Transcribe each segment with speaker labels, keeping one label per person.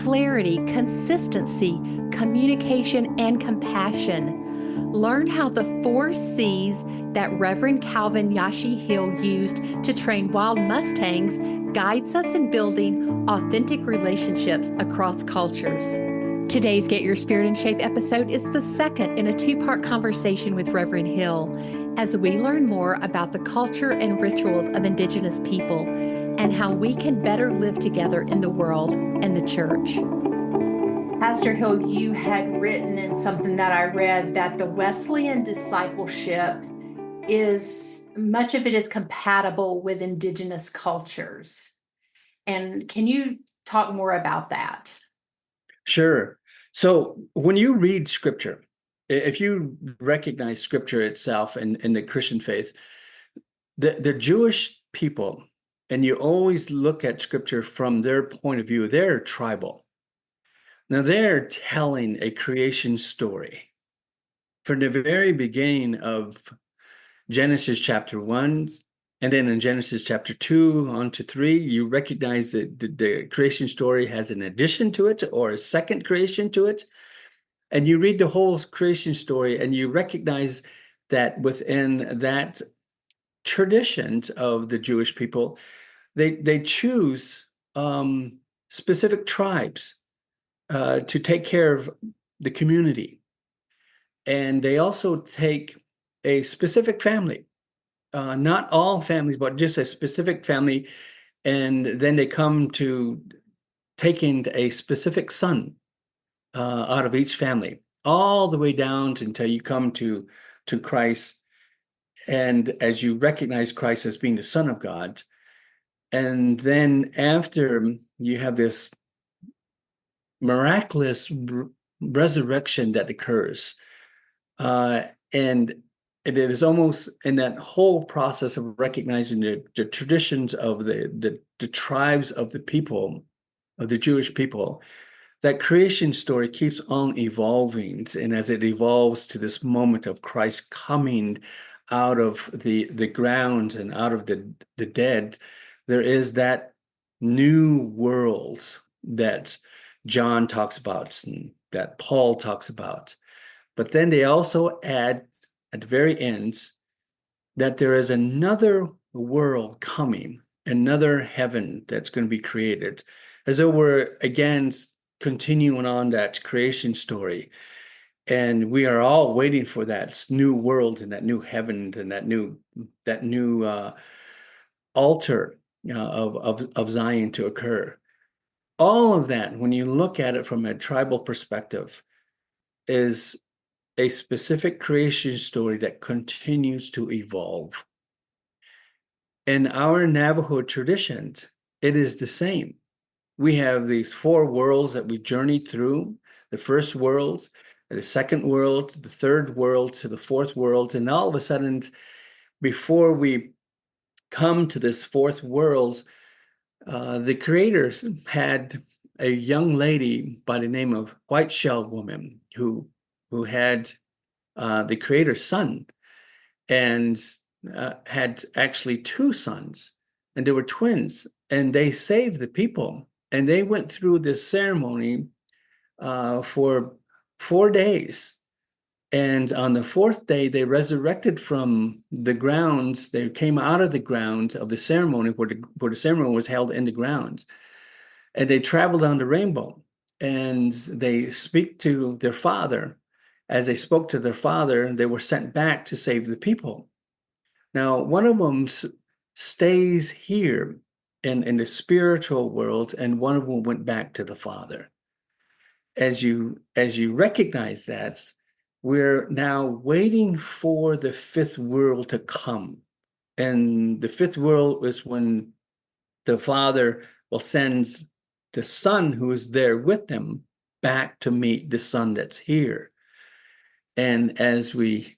Speaker 1: clarity, consistency, communication, and compassion. Learn how the 4 C's that Reverend Calvin Yashie Hill used to train wild mustangs guides us in building authentic relationships across cultures. Today's Get Your Spirit in Shape episode is the second in a 2-part conversation with Reverend Hill as we learn more about the culture and rituals of indigenous people and how we can better live together in the world and the church. Pastor Hill, you had written in something that I read that the Wesleyan discipleship is, much of it is compatible with indigenous cultures. And can you talk more about that?
Speaker 2: Sure. So when you read scripture, if you recognize scripture itself in the Christian faith, the Jewish people, and you always look at scripture from their point of view, they're tribal. Now they're telling a creation story. From the very beginning of Genesis chapter 1, and then in Genesis chapter 2 on to 3, you recognize that the creation story has an addition to it or a second creation to it. And you read the whole creation story and you recognize that within that traditions of the Jewish people, they choose specific tribes to take care of the community. And they also take a specific family, not all families, but just a specific family. And then they come to taking a specific son out of each family, all the way down until you come to Christ. And as you recognize Christ as being the Son of God, and then after you have this miraculous resurrection that occurs, and it is almost in that whole process of recognizing the traditions of the tribes of the people, of the Jewish people, that creation story keeps on evolving. And as it evolves to this moment of Christ coming out of the ground and out of the dead, there is that new world that John talks about and that Paul talks about. But then they also add at the very end that there is another world coming, another heaven that's going to be created, as though we're again continuing on that creation story. And we are all waiting for that new world and that new heaven and that new altar of Zion to occur. All of that, when you look at it from a tribal perspective, is a specific creation story that continues to evolve. In our Navajo traditions, it is the same. We have these 4 worlds that we journeyed through: the first world, the second world, the third world, to the fourth world. And all of a sudden, before we come to this fourth world, the creators had a young lady by the name of White Shell Woman who had the creator's son, and had actually 2 sons, and they were twins, and they saved the people. And they went through this ceremony for 4 days. And on the 4th day, they resurrected from the grounds. They came out of the grounds of the ceremony where the ceremony was held in the grounds. And they traveled down the rainbow, and they speak to their father. As they spoke to their father, they were sent back to save the people. Now, one of them stays here in the spiritual world, and one of them went back to the Father. As you recognize that, we're now waiting for the 5th world to come. And the 5th world is when the Father will send the Son who is there with them back to meet the Son that's here. And as we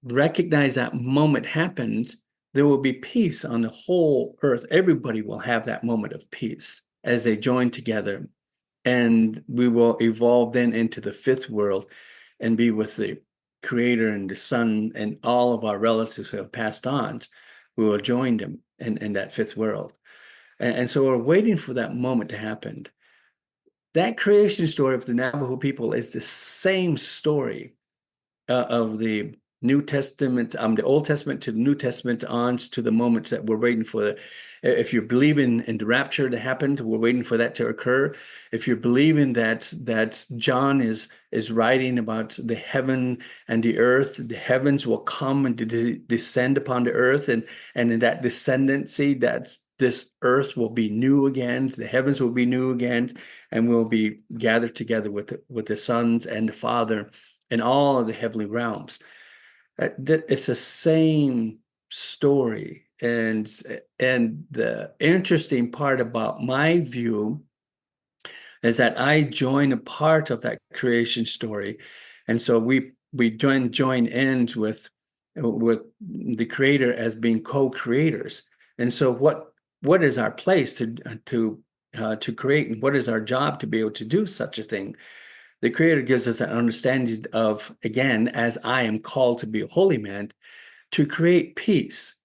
Speaker 2: recognize that moment happens, there will be peace on the whole earth. Everybody will have that moment of peace as they join together. And we will evolve then into the 5th world and be with the Creator and the Son and all of our relatives who have passed on. We will join them in that 5th world. And so we're waiting for that moment to happen. that creation story of the Navajo people is the same story of the New Testament, the Old Testament to the New Testament, on to the moments that we're waiting for. If you're believing in the rapture that happened, we're waiting for that to occur. If you're believing that John is writing about the heaven and the earth, the heavens will come and descend upon the earth, and in that descendancy, that this earth will be new again, the heavens will be new again, and we'll be gathered together with the sons and the Father in all of the heavenly realms. It's the same story. And the interesting part about my view is that I join a part of that creation story. And so we join ends with the creator as being co-creators. And so what is our place to create, and what is our job to be able to do such a thing? The Creator gives us an understanding of, again, as I am called to be a holy man, to create peace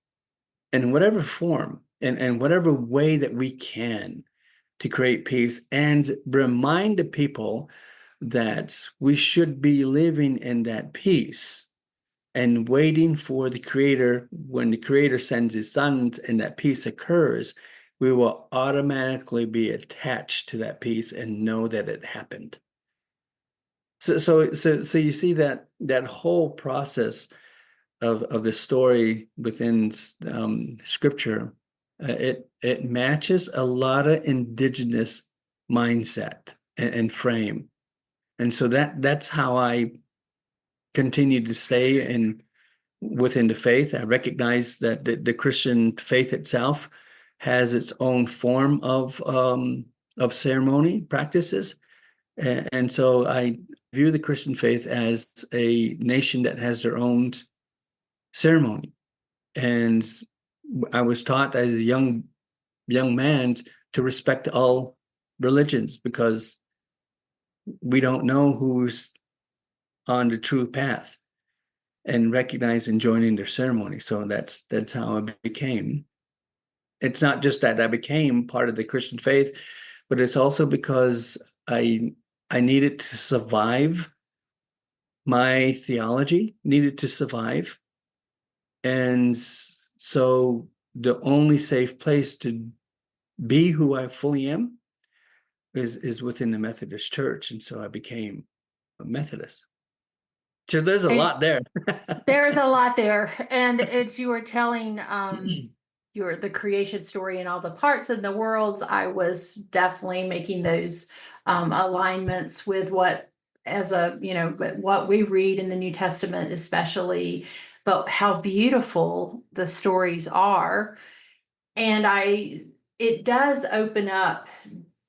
Speaker 2: in whatever form and whatever way that we can, to create peace and remind the people that we should be living in that peace and waiting for the Creator. When the Creator sends His Son and that peace occurs, we will automatically be attached to that peace and know that it happened. So you see that whole process of the story within Scripture, it matches a lot of indigenous mindset and frame, and so that's how I continue to stay within the faith. I recognize that the Christian faith itself has its own form of ceremony practices, and so I view the Christian faith as a nation that has their own ceremony. And I was taught as a young man to respect all religions, because we don't know who's on the true path, and recognize and joining their ceremony. So that's how I became. It's not just that I became part of the Christian faith, but it's also because I needed to survive. My theology needed to survive. And so the only safe place to be who I fully am is within the Methodist Church. And so I became a Methodist. So there's a lot there.
Speaker 1: There's a lot there. And as you were telling the creation story and all the parts of the worlds, I was definitely making those alignments with what we read in the New Testament, especially, but how beautiful the stories are. And it does open up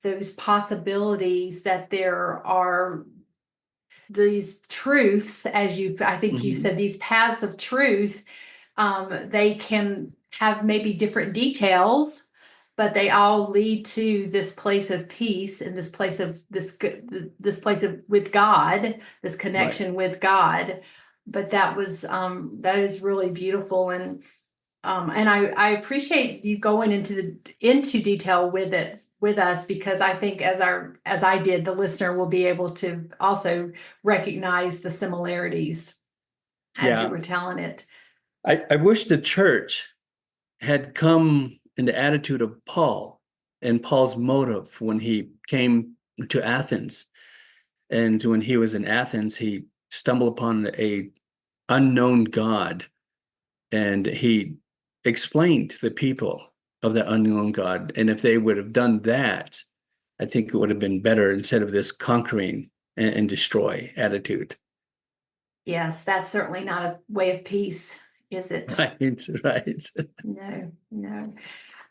Speaker 1: those possibilities that there are these truths, I think you said, these paths of truth. They can have maybe different details, but they all lead to this place of peace and this place of with God, this connection with God. But that is really beautiful. And I appreciate you going into detail with it with us, because I think as I did, the listener will be able to also recognize the similarities as you were telling it.
Speaker 2: I wish the church had come in the attitude of Paul and Paul's motive when he came to Athens. And when he was in Athens, he stumbled upon a unknown God, and he explained to the people of the unknown God. And if they would have done that, I think it would have been better, instead of this conquering and destroy attitude.
Speaker 1: Yes, that's certainly not a way of peace, is it?
Speaker 2: Right.
Speaker 1: No.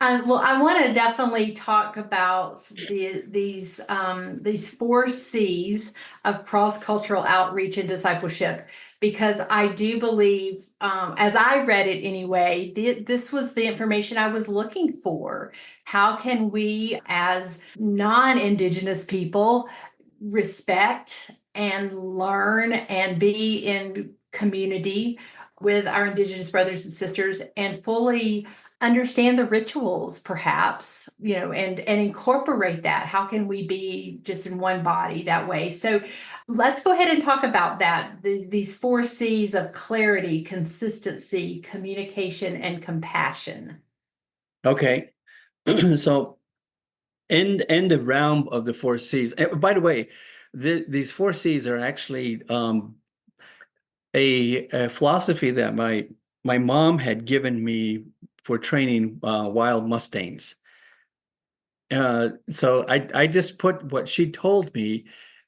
Speaker 1: Well, I want to definitely talk about these 4 C's of cross-cultural outreach and discipleship, because I do believe, as I read it anyway, this was the information I was looking for. How can we, as non-Indigenous people, respect and learn and be in community with our Indigenous brothers and sisters, and fully understand the rituals, perhaps, and incorporate that. How can we be just in one body that way? So let's go ahead and talk about that. These 4 C's of clarity, consistency, communication, and compassion.
Speaker 2: Okay. So in the realm of the 4 C's, by the way, these 4 C's are actually a philosophy that my mom had given me for training wild mustangs. So I just put what she told me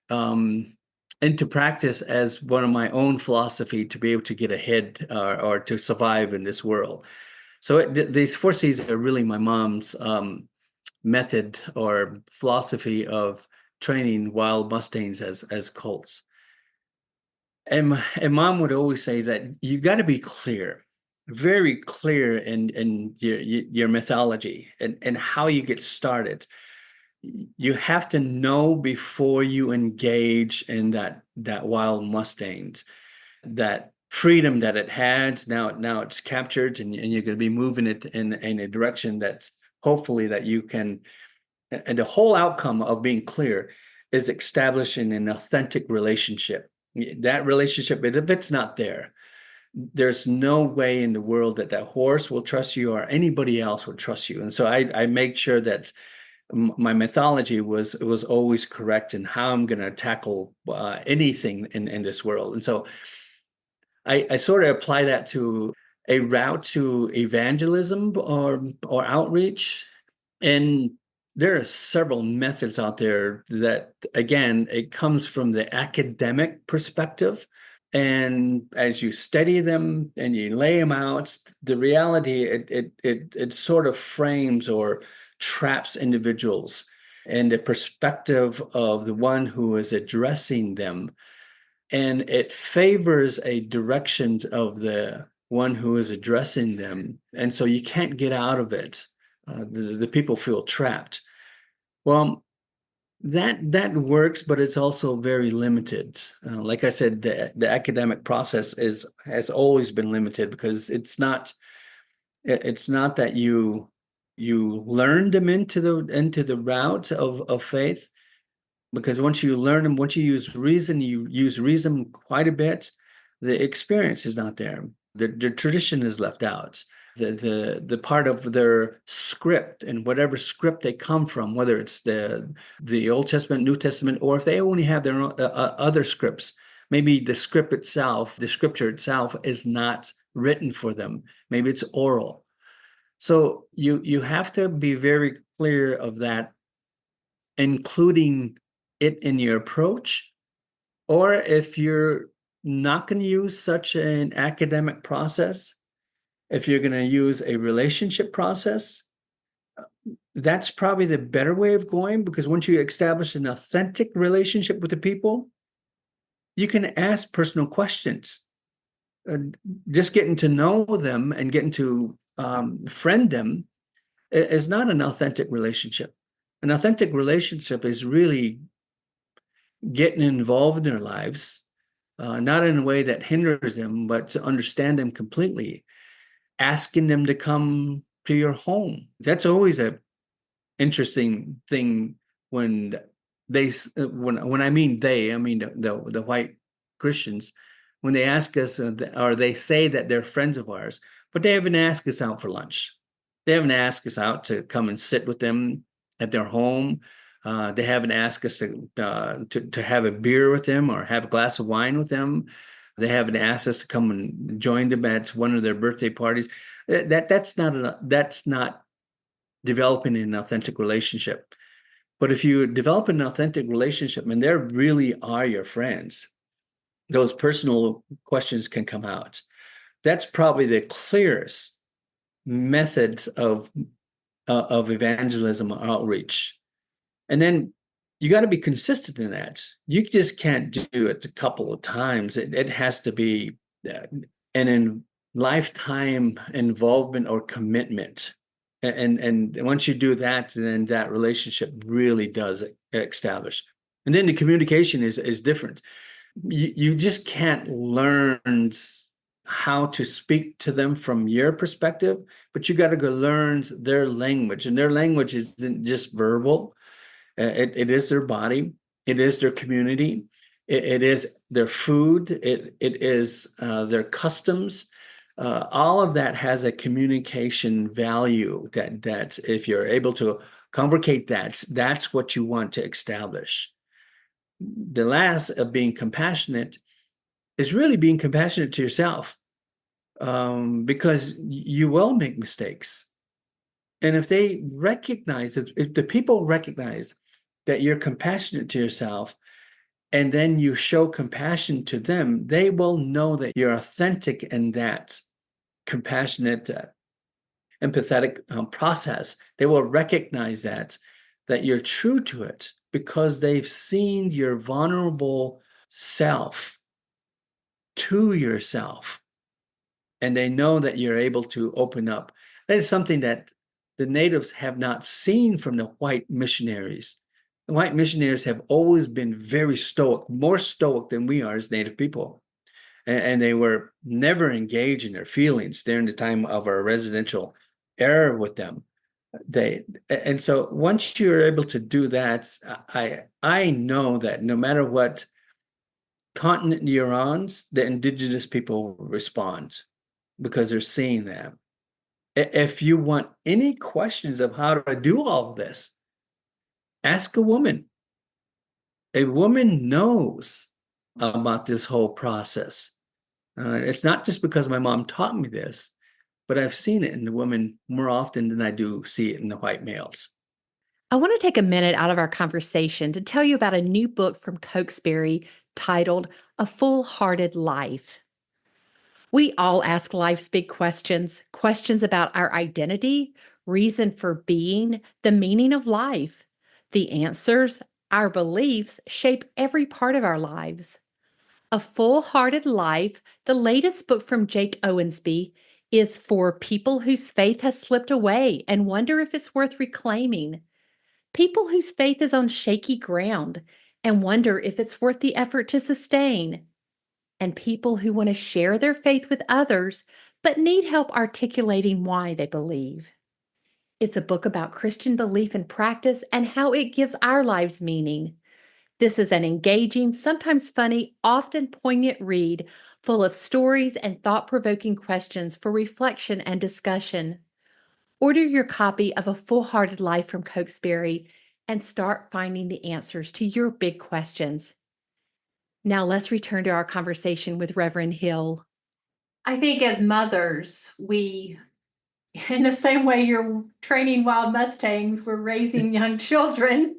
Speaker 2: into practice as one of my own philosophy to be able to get ahead or to survive in this world. So these 4 C's are really my mom's method or philosophy of training wild mustangs as colts. And mom would always say that you got to be clear, very clear in your mythology and how you get started. You have to know before you engage in that wild mustangs, that freedom that it has. Now it's captured, and you're going to be moving it in a direction that's hopefully that you can. And the whole outcome of being clear is establishing an authentic relationship. That relationship, if it's not there, there's no way in the world that horse will trust you or anybody else will trust you. And so I make sure that my mythology was always correct in how I'm going to tackle anything in this world. And so I sort of apply that to a route to evangelism or outreach. And there are several methods out there that, again, it comes from the academic perspective. And as you study them and you lay them out, the reality, it sort of frames or traps individuals in the perspective of the one who is addressing them. And it favors a direction of the one who is addressing them. And so you can't get out of it. The people feel trapped. Well, that works, but it's also very limited. Like I said, the academic process has always been limited because it's not that you learn them into the route of faith. Because once you learn them, once you use reason quite a bit, the experience is not there. The tradition is left out. The part of their script and whatever script they come from, whether it's the Old Testament, New Testament, or if they only have their own, other scripts, maybe the script itself, the scripture itself is not written for them. Maybe it's oral. So you have to be very clear of that, including it in your approach. Or if you're not going to use such an academic process, if you're going to use a relationship process, that's probably the better way of going, because once you establish an authentic relationship with the people, you can ask personal questions. Just getting to know them and getting to friend them is not an authentic relationship. An authentic relationship is really getting involved in their lives, not in a way that hinders them, but to understand them completely, asking them to come to your home. That's always a interesting thing when when I mean they, I mean the white Christians, when they ask us or they say that they're friends of ours, but they haven't asked us out for lunch. They haven't asked us out to come and sit with them at their home. They haven't asked us to have a beer with them or have a glass of wine with them. They haven't asked us to come and join them at one of their birthday parties. That's not developing an authentic relationship. But if you develop an authentic relationship and they really are your friends, those personal questions can come out. That's probably the clearest method of evangelism or outreach. And then you got to be consistent in that. You just can't do it a couple of times. It has to be an lifetime involvement or commitment. And once you do that, then that relationship really does establish. And then the communication is different. You just can't learn how to speak to them from your perspective, but you got to go learn their language, and their language isn't just verbal. It is their body, it is their community, it is their food, it is their customs. All of that has a communication value that if you're able to convocate that's what you want to establish. The last of being compassionate is really being compassionate to yourself, because you will make mistakes. And if they recognize it, if the people recognize that you're compassionate to yourself, and then you show compassion to them, they will know that you're authentic in that compassionate, empathetic process. They will recognize that you're true to it because they've seen your vulnerable self to yourself, and they know that you're able to open up. That is something that the natives have not seen from the white missionaries. The white missionaries have always been very stoic, more stoic than we are as Native people. And they were never engaged in their feelings during the time of our residential era with them. And so once you're able to do that, I know that no matter what continent you're on, the indigenous people respond because they're seeing that. If you want any questions of how to do all of this, ask a woman. A woman knows about this whole process. It's not just because my mom taught me this, but I've seen it in the women more often than I do see it in the white males.
Speaker 1: I want to take a minute out of our conversation to tell you about a new book from Cokesbury titled A Full-Hearted Life. We all ask life's big questions, questions about our identity, reason for being, the meaning of life. The answers, our beliefs, shape every part of our lives. A Full-Hearted Life, the latest book from Jake Owensby, is for people whose faith has slipped away and wonder if it's worth reclaiming. People whose faith is on shaky ground and wonder if it's worth the effort to sustain. And people who want to share their faith with others but need help articulating why they believe. It's a book about Christian belief and practice and how it gives our lives meaning. This is an engaging, sometimes funny, often poignant read full of stories and thought-provoking questions for reflection and discussion. Order your copy of A Full-Hearted Life from Cokesbury and start finding the answers to your big questions. Now let's return to our conversation with Reverend Hill. I think as mothers, we, in the same way you're training wild mustangs, we're raising young children.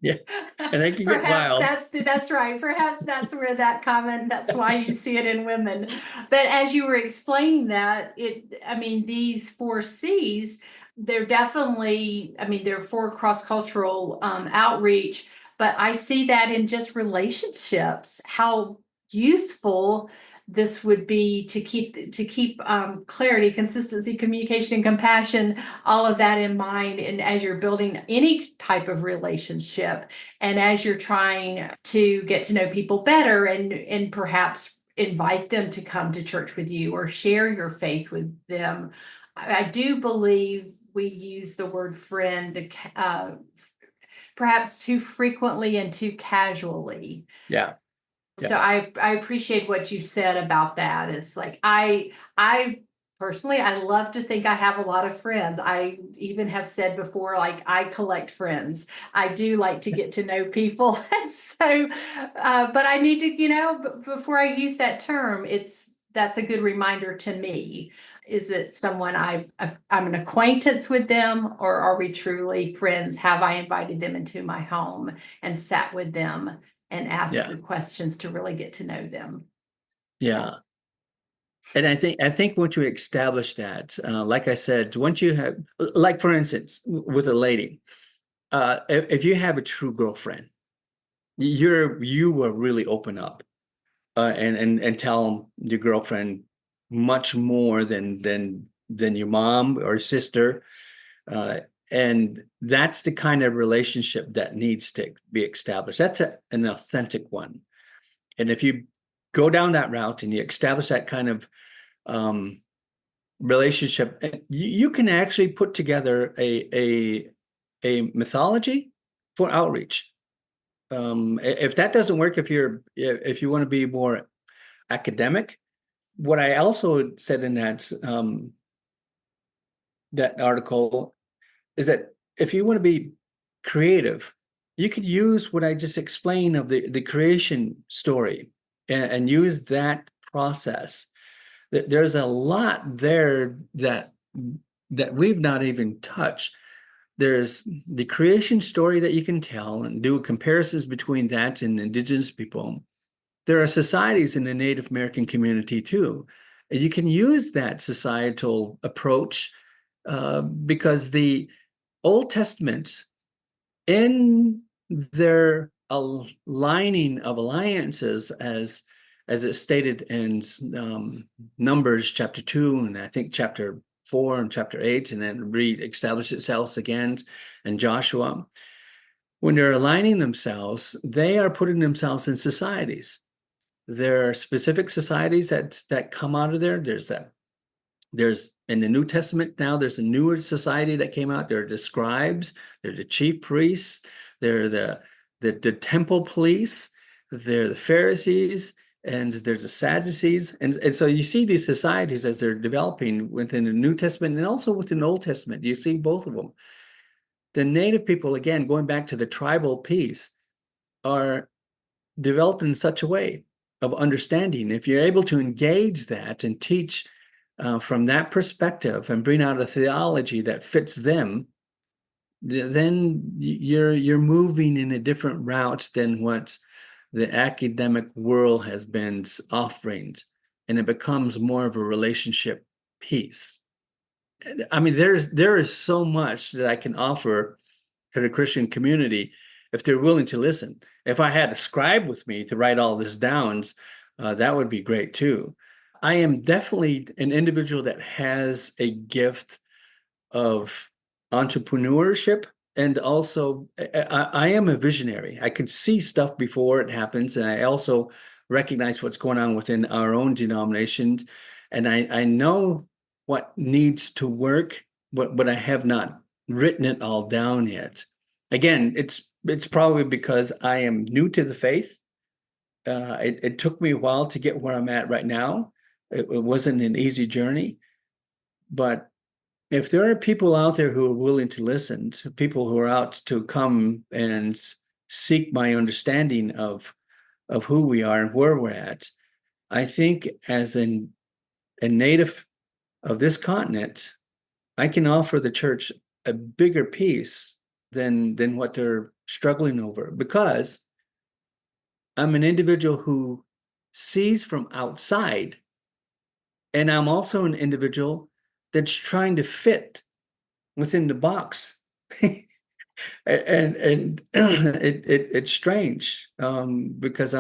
Speaker 2: Yeah, and they can get
Speaker 1: Perhaps
Speaker 2: wild.
Speaker 1: that's right. Perhaps that's where that comment, that's why you see it in women. But as you were explaining that, these 4 C's, they're definitely, they're for cross-cultural outreach, but I see that in just relationships, how useful this would be to keep clarity, consistency, communication, and compassion, all of that in mind. And as you're building any type of relationship, and as you're trying to get to know people better and perhaps invite them to come to church with you or share your faith with them, I do believe we use the word friend perhaps too frequently and too casually.
Speaker 2: Yeah.
Speaker 1: So I appreciate what you said about that. It's like I personally, I love to think I have a lot of friends. I even have said before, like, I collect friends. I do like to get to know people. And so, but I need to, before I use that term, that's a good reminder to me. Is it someone I'm an acquaintance with them, or are we truly friends? Have I invited them into my home and sat with them and ask the questions to really get to know them?
Speaker 2: Yeah. And I think once you establish that, like I said, once you have, like for instance, with a lady, if you have a true girlfriend, you will really open up, and tell your girlfriend much more than your mom or sister, and that's the kind of relationship that needs to be established. That's an authentic one. And if you go down that route and you establish that kind of relationship, you can actually put together a mythology for outreach. If that doesn't work, if you want to be more academic, what I also said in that article is that if you want to be creative, you could use what I just explained of the creation story and use that process. There's a lot there that we've not even touched. There's the creation story that you can tell and do comparisons between that and indigenous people. There are societies in the Native American community too. You can use that societal approach because the Old Testament, in their aligning of alliances, as it's stated in Numbers chapter 2 and I think chapter 4 and chapter 8, and then re-establish itself again in Joshua. When they're aligning themselves, they are putting themselves in societies. There are specific societies that come out of there. There's in the New Testament now, there's a newer society that came out. There are the scribes, they're the chief priests, they're the temple police, they're the Pharisees, and there's the Sadducees. And so you see these societies as they're developing within the New Testament and also within the Old Testament. You see both of them. The Native people, again, going back to the tribal piece, are developed in such a way of understanding. If you're able to engage that and teach from that perspective and bring out a theology that fits them, then you're moving in a different route than what the academic world has been offering, and it becomes more of a relationship piece. I mean, there is so much that I can offer to the Christian community if they're willing to listen. If I had a scribe with me to write all this down, that would be great too. I am definitely an individual that has a gift of entrepreneurship, and also I am a visionary. I could see stuff before it happens, and I also recognize what's going on within our own denominations, and I know what needs to work, but I have not written it all down yet. Again, it's probably because I am new to the faith. It took me a while to get where I'm at right now. It wasn't an easy journey, but if there are people out there who are willing to listen, to people who are out to come and seek my understanding of who we are and where we're at, I think as a native of this continent, I can offer the church a bigger piece than what they're struggling over, because I'm an individual who sees from outside, and I'm also an individual that's trying to fit within the box. and it's strange because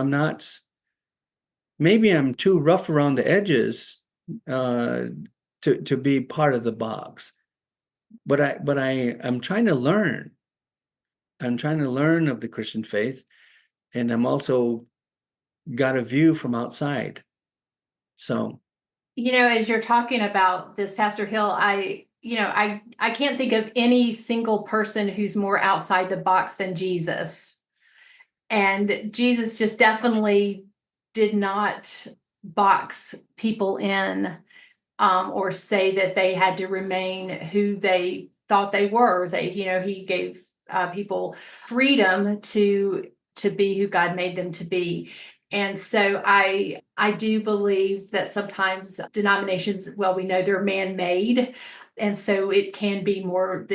Speaker 2: maybe I'm too rough around the edges to be part of the box, but I'm trying to learn. I'm trying to learn of the Christian faith, and I'm also got a view from outside. So,
Speaker 1: as you're talking about this, Pastor Hill, I can't think of any single person who's more outside the box than Jesus. And Jesus just definitely did not box people in or say that they had to remain who they thought they were. He gave people freedom to be who God made them to be. And so I do believe that sometimes denominations, well, we know they're man-made, and so it can be more.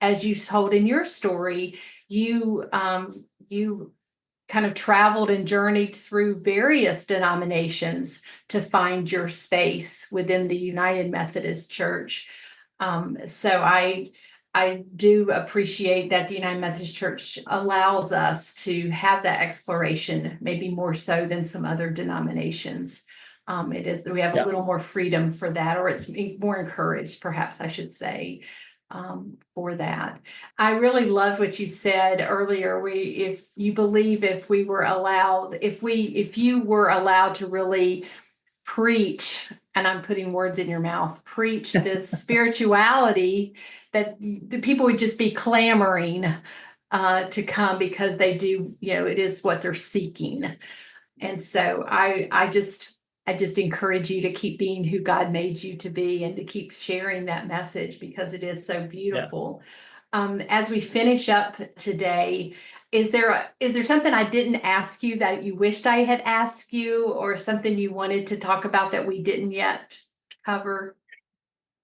Speaker 1: As you told in your story, you kind of traveled and journeyed through various denominations to find your space within the United Methodist Church. So I do appreciate that the United Methodist Church allows us to have that exploration, maybe more so than some other denominations. We have a little more freedom for that, or it's more encouraged, perhaps I should say. for that. I really loved what you said earlier. If you believe, if you were allowed to really preach, and I'm putting words in your mouth, preach this spirituality, that the people would just be clamoring to come, because they do, it is what they're seeking. And so I just encourage you to keep being who God made you to be, and to keep sharing that message, because it is so beautiful. As we finish up today, is there something I didn't ask you that you wished I had asked you, or something you wanted to talk about that we didn't yet cover?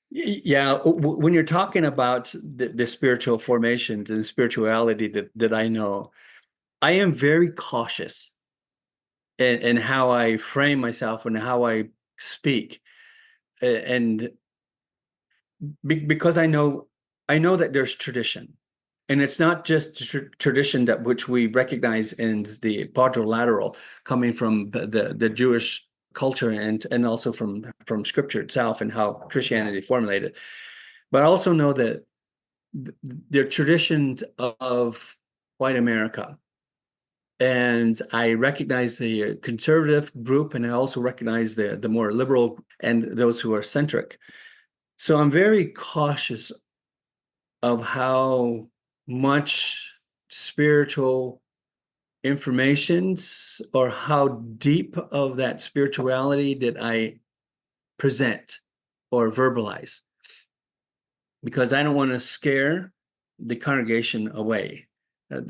Speaker 2: Yeah, when you're talking about the spiritual formations and spirituality that I know, I am very cautious in how I frame myself and how I speak. And because I know that there's tradition, and it's not just tradition that which we recognize in the quadrilateral, coming from the Jewish culture, and also from Scripture itself and how Christianity formulated. But I also know that there are traditions of white America, and I recognize the conservative group, and I also recognize the more liberal and those who are centric. So I'm very cautious of how much spiritual informations, or how deep of that spirituality that I present or verbalize, because I don't want to scare the congregation away.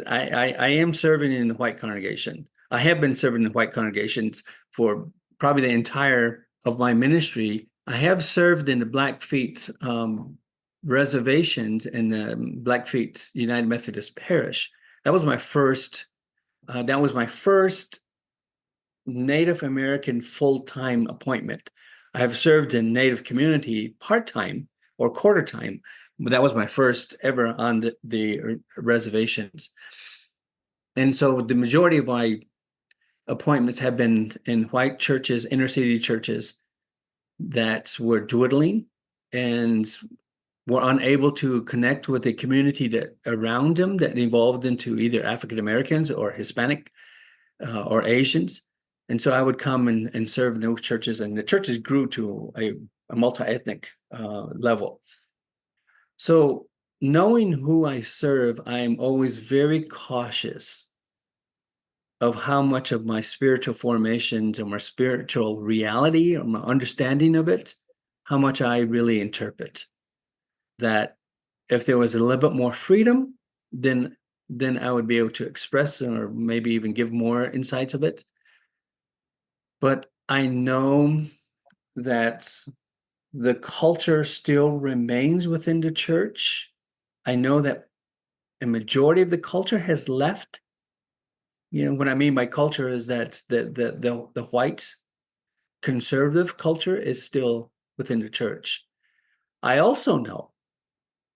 Speaker 2: I am serving in the white congregation. I have been serving in white congregations for probably the entire of my ministry. I have served in the Blackfeet reservations in the Blackfeet United Methodist Parish. That was my first. That was my first Native American full-time appointment. I have served in Native community part-time or quarter-time, but that was my first ever on the reservations. And so the majority of my appointments have been in white churches, inner city churches that were dwindling and were unable to connect with the community that around them, that evolved into either African Americans or Hispanic or Asians. And so I would come and serve in those churches, and the churches grew to a multi-ethnic level. So knowing who I serve, I'm always very cautious of how much of my spiritual formations or my spiritual reality or my understanding of it, how much I really interpret. That if there was a little bit more freedom, then I would be able to express or maybe even give more insights of it. But I know that the culture still remains within the church. I know that a majority of the culture has left. What I mean by culture is that the white conservative culture is still within the church. I also know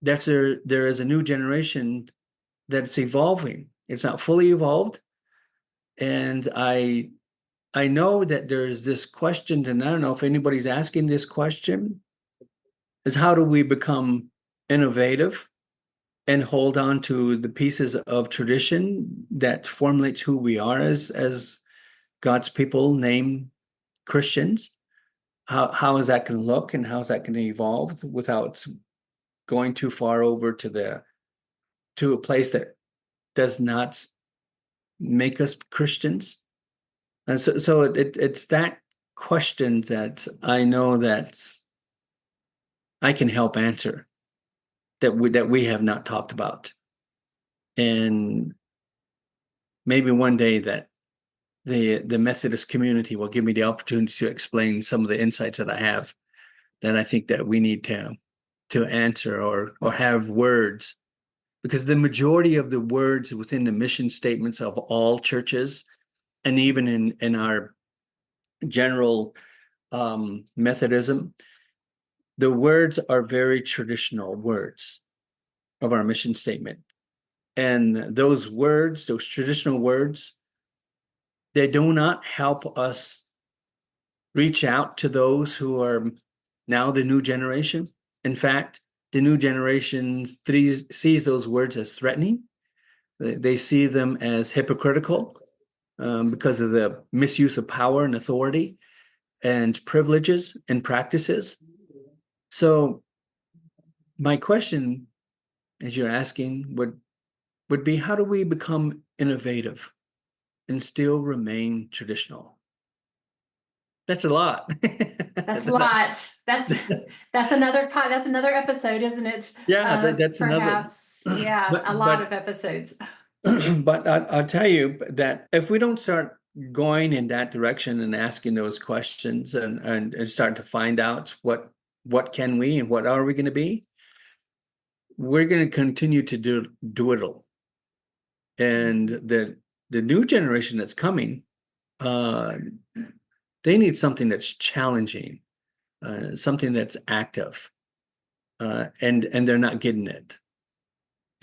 Speaker 2: that there is a new generation that's evolving. It's not fully evolved. And I know that there's this question, and I don't know if anybody's asking this question, is how do we become innovative and hold on to the pieces of tradition that formulates who we are as God's people named Christians? How is that going to look, and how is that going to evolve without going too far over to a place that does not make us Christians? And so it's that question that I know that I can help answer, that we have not talked about. And maybe one day that the Methodist community will give me the opportunity to explain some of the insights that I have, that I think that we need to answer or have words, because the majority of the words within the mission statements of all churches, and even in our general Methodism, the words are very traditional words of our mission statement. And those words, those traditional words, they do not help us reach out to those who are now the new generation. In fact, the new generation sees those words as threatening. They see them as hypocritical because of the misuse of power and authority and privileges and practices. So my question, as you're asking, would be, how do we become innovative and still remain traditional? That's a lot.
Speaker 1: That's a lot. That's another episode, isn't it?
Speaker 2: Yeah, that's another.
Speaker 1: Perhaps. Yeah,
Speaker 2: But
Speaker 1: a lot of episodes.
Speaker 2: but I'll tell you that if we don't start going in that direction and asking those questions and start to find out what can we and what are we going to be, we're going to continue to dwindle. And the new generation that's coming, they need something that's challenging, something that's active, and they're not getting it.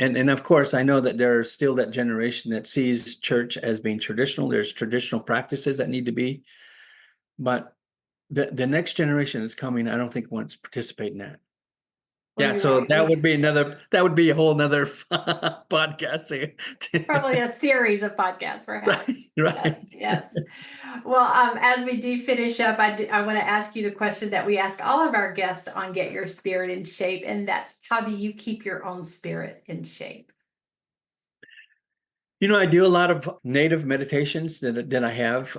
Speaker 2: And of course, I know that there's still that generation that sees church as being traditional. There's traditional practices that need to be, but the next generation that's coming, I don't think wants to participate in that.
Speaker 1: Well,
Speaker 2: Yeah,
Speaker 1: you're
Speaker 2: so
Speaker 1: right.
Speaker 2: that would be a whole nother podcast.
Speaker 1: Probably a series of podcasts, perhaps.
Speaker 2: Right.
Speaker 1: Yes. Well, as we do finish up, I want to ask you the question that we ask all of our guests on Get Your Spirit in Shape, and that's, how do you keep your own spirit in shape?
Speaker 2: I do a lot of native meditations that I have.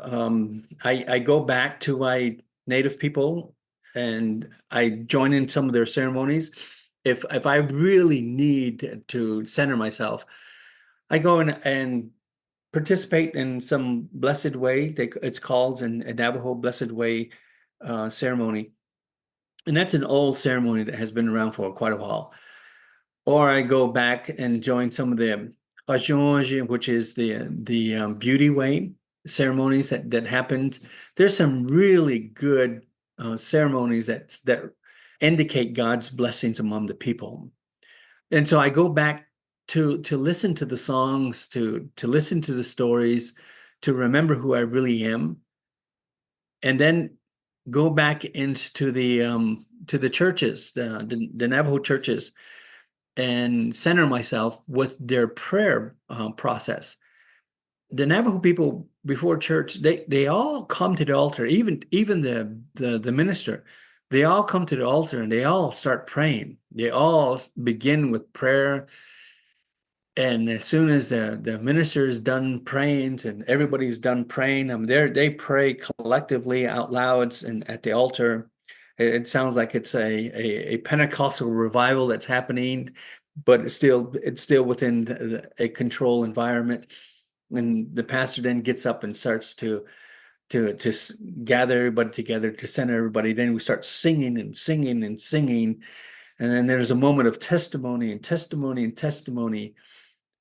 Speaker 2: I go back to my native people and I join in some of their ceremonies. If I really need to center myself, I go in and participate in some blessed way. It's called a Navajo Blessed Way ceremony. And that's an old ceremony that has been around for quite a while. Or I go back and join some of the Hajong, which is the beauty way ceremonies that happened. There's some really good ceremonies that indicate God's blessings among the people. And so I go back to listen to the songs, to listen to the stories, to remember who I really am, and then go back into the churches, the Navajo churches, and center myself with their prayer process. The Navajo people before church, they all come to the altar, even the minister. They all come to the altar and they all start praying. They all begin with prayer. And as soon as the minister is done praying and everybody's done praying, they pray collectively out loud and at the altar. It sounds like it's a Pentecostal revival that's happening, but it's still within a control environment. And the pastor then gets up and starts to gather everybody together, to center everybody. Then we start singing and singing and singing, and then there's a moment of testimony and testimony and testimony,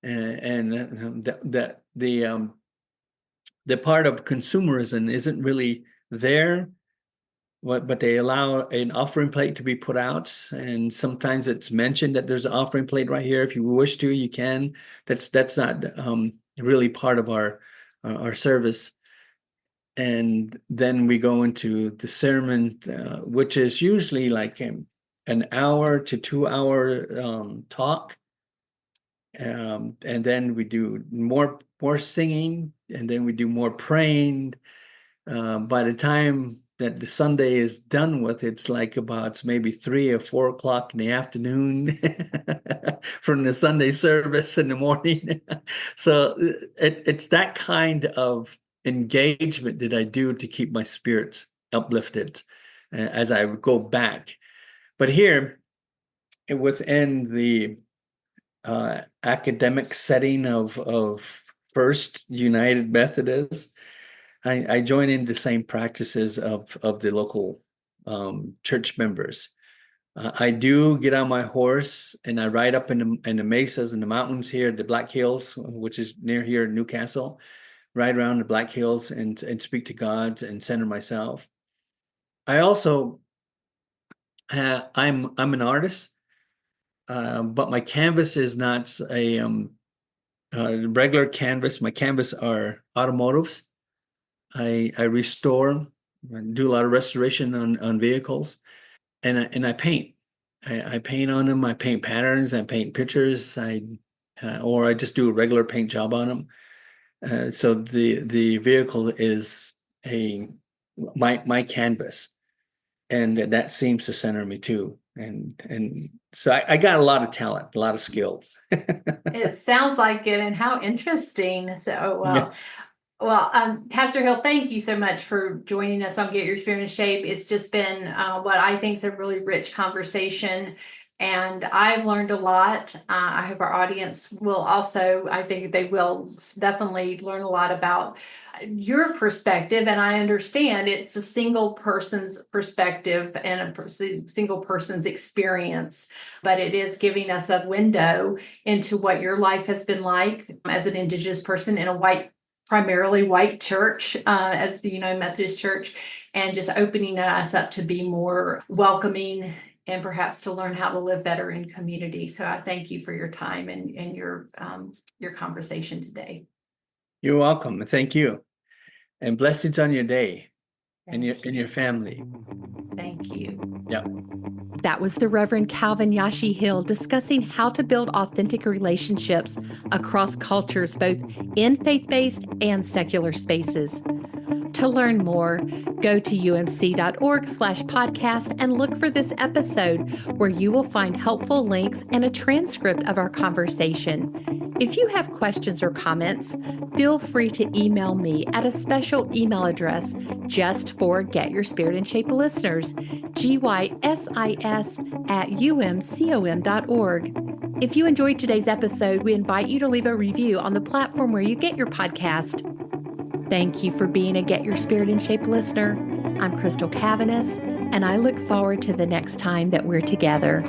Speaker 2: and the part of consumerism isn't really there. But they allow an offering plate to be put out, and sometimes it's mentioned that there's an offering plate right here. If you wish to, you can. That's not really part of our service. And then we go into the sermon, which is usually like an hour to 2 hour talk. And then we do more singing, and then we do more praying. By the time that the Sunday is done with, it's like about maybe 3 or 4 o'clock in the afternoon from the Sunday service in the morning. So it's that kind of engagement that I do to keep my spirits uplifted as I go back. But here, within the academic setting of First United Methodist, I join in the same practices of the local church members. I do get on my horse and I ride up in the mesas and the mountains here, the Black Hills, which is near here in Newcastle. Ride around the Black Hills and speak to God and center myself. I also I'm an artist, but my canvas is not a regular canvas. My canvas are automotives. I restore, I do a lot of restoration on vehicles, and I paint. I paint on them. I paint patterns. I paint pictures. Or I just do a regular paint job on them. So the vehicle is a my canvas, and that seems to center me too. And so I got a lot of talent, a lot of skills.
Speaker 1: It sounds like it, and how interesting. So,
Speaker 2: Yeah.
Speaker 1: Pastor Hill, thank you so much for joining us on Get Your Spirit in Shape. It's just been what I think is a really rich conversation, and I've learned a lot. I hope our audience will also, I think they will definitely learn a lot about your perspective. And I understand it's a single person's perspective and single person's experience, but it is giving us a window into what your life has been like as an Indigenous person in a primarily white church, as the United Methodist Church, and just opening us up to be more welcoming and perhaps to learn how to live better in community. So I thank you for your time and your conversation today.
Speaker 2: You're welcome. Thank you. And blessings on your day and
Speaker 1: Thank
Speaker 2: your family.
Speaker 1: Thank you.
Speaker 2: Yeah.
Speaker 1: That was the Reverend Calvin Yashie Hill discussing how to build authentic relationships across cultures, both in faith-based and secular spaces. To learn more, go to umc.org/podcast and look for this episode, where you will find helpful links and a transcript of our conversation. If you have questions or comments, feel free to email me at a special email address just for Get Your Spirit in Shape listeners, gysis@umcom.org. If you enjoyed today's episode, we invite you to leave a review on the platform where you get your podcast. Thank you for being a Get Your Spirit in Shape listener. I'm Crystal Cavanis, and I look forward to the next time that we're together.